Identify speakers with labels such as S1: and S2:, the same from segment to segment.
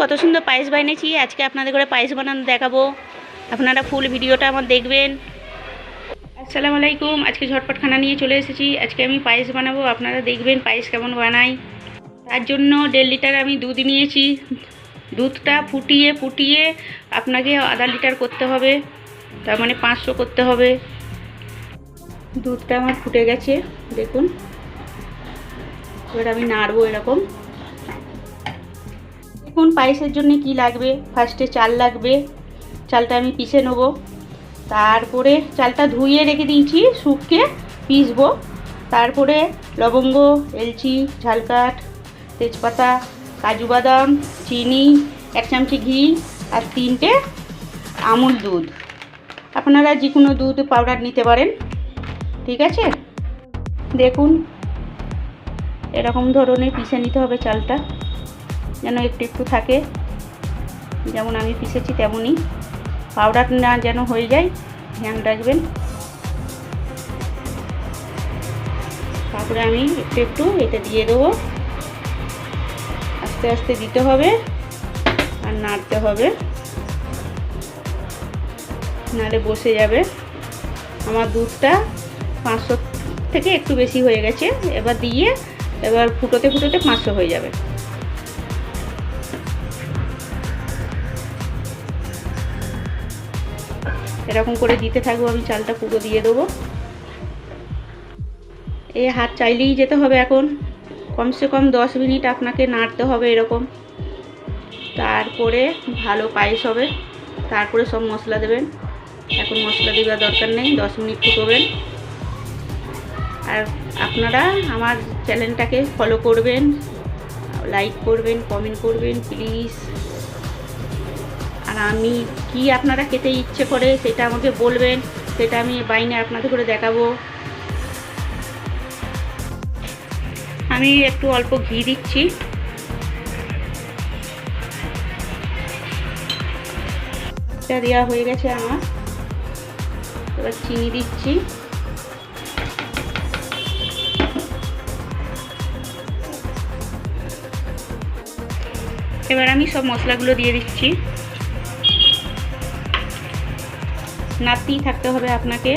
S1: কত সুন্দর পায়েস বানিয়েছি। আজকে আপনাদের করে পায়েস বানানো দেখাবো, আপনারা ফুল ভিডিওটা আমার দেখবেন। আসসালামু আলাইকুম। আজকে ঝটপট খানা নিয়ে চলে এসেছি। আজকে আমি পায়েস বানাবো, আপনারা দেখবেন পায়েস কেমন বানাই। তার জন্য 1.5 লিটার আমি দুধ নিয়েছি। দুধটা ফুটিয়ে আপনাকে আধা লিটার করতে হবে, তার মানে 500 করতে হবে। দুধটা আমার ফুটে গেছে, দেখুন। এবার আমি নাড়বো এরকম। দেখুন পায়েসের জন্য কি লাগবে। ফার্স্টে চাল লাগবে, চালটা আমি পিষে নেব। তারপরে চালটা ধুয়ে রেখে দিয়েছি, শুকিয়ে পিষবো। তারপরে লবঙ্গ, এলচি, ঝালকাঠ, তেজপাতা, কাজু বাদাম, চিনি, 1 চামচি ঘি আর 3টে আমুল দুধ। আপনারা যে কোনো দুধ পাউডার নিতে পারেন, ঠিক আছে। দেখুন এরকম ধরনের পিষে নিতে হবে চালটা, যেন একটু থাকে, যেমন আমি পিষেছি তেমনই। পাউডার না যেন হয়ে যায়, ধ্যান রাখবেন। তারপরে আমি একটু এতে দিয়ে দেবো। আস্তে আস্তে দিতে হবে আর নাড়তে হবে, নাড়ে বসে যাবে। আমার দুধটা 500 থেকে একটু বেশি হয়ে গেছে। এবার ফুটোতে 500 হয়ে যাবে। এরকম করে দিতে থাকবো। আমি চালটা পুরো দিয়ে দেবো। এই হাত চাইলেই যেতে হবে। এখন কমসে কম 10 মিনিট আপনাকে নাড়তে হবে এরকম। তারপরে ভালো পায়েস হবে। তারপরে সব মশলা দেবেন। এখন মশলা দেওয়ার দরকার নেই, 10 মিনিট ফুটবেন। আর আপনারা আমার চ্যানেলটাকে ফলো করবেন, লাইক করবেন, কমেন্ট করবেন প্লিজ। আর আমি কি আপনারা খেতে ইচ্ছে করে সেটা আমাকে বলবেন, সেটা আমি বাইনে আপনাদের করে দেখাবো। আমি একটু অল্প ঘি দিচ্ছি। এটা দেওয়া হয়ে গেছে আমার। এবার চিনি দিচ্ছি। এবার আমি সব মশলাগুলো দিয়ে দিচ্ছি। নাড়তেই থাকতে হবে আপনাকে,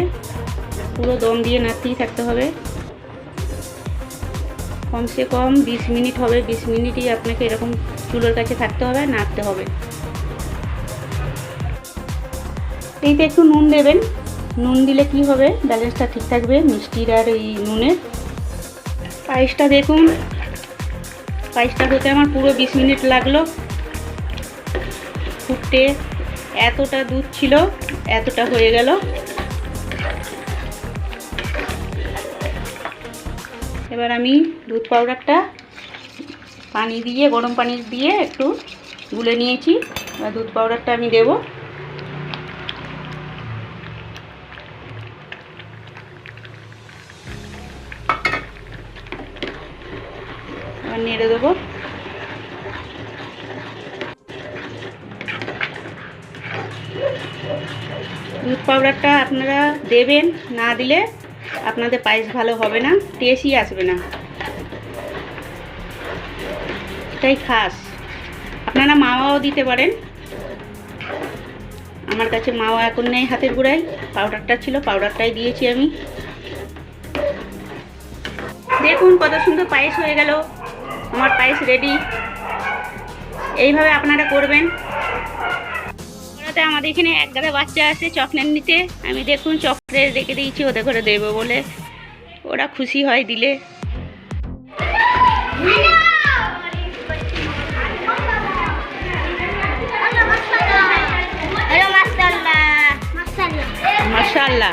S1: পুরো দম দিয়ে নাড়তেই থাকতে হবে। কমসে কম 20 মিনিট হবে। 20 মিনিটই আপনাকে এরকম চুলোর কাছে থাকতে হবে, নাড়তে হবে। এইতে একটু নুন দেবেন। নুন দিলে কি হবে, ব্যালেন্সটা ঠিক থাকবে মিষ্টির আর এই নুনের। পায়েসটা দেখুন, পায়েসটা হতে আমার পুরো 20 মিনিট লাগলো ফুটতে। এতটা দুধ ছিল, এতটা হয়ে গেল। এবার আমি দুধ পাউডারটা পানি দিয়ে, গরম পানি দিয়ে একটু গুলে নিয়েছি। এবার দুধ পাউডারটা আমি দেব। এবার নেড়ে দেবো। দুধ পাউডারটা আপনারা দেবেন, না দিলে আপনাদের পায়েস ভালো হবে না, টেস্টই আসবে না। এটাই খাস। আপনারা মাওয়াও দিতে পারেন। আমার কাছে মাওয়া এখন নেই হাতের গোড়ায়, পাউডারটা ছিল, পাউডারটাই দিয়েছি আমি। দেখুন কত সুন্দর পায়েস হয়ে গেল। আমার পায়েস রেডি। এইভাবে আপনারা করবেন। আমাদের এখানে এক গাদা বাচ্চা আছে চকলেট নিতে। আমি দেখুন চকলেট রেখে দিয়েছি ওদের ঘরে দেবো বলে, ওরা খুশি হয় দিলে। মাশাআল্লাহ।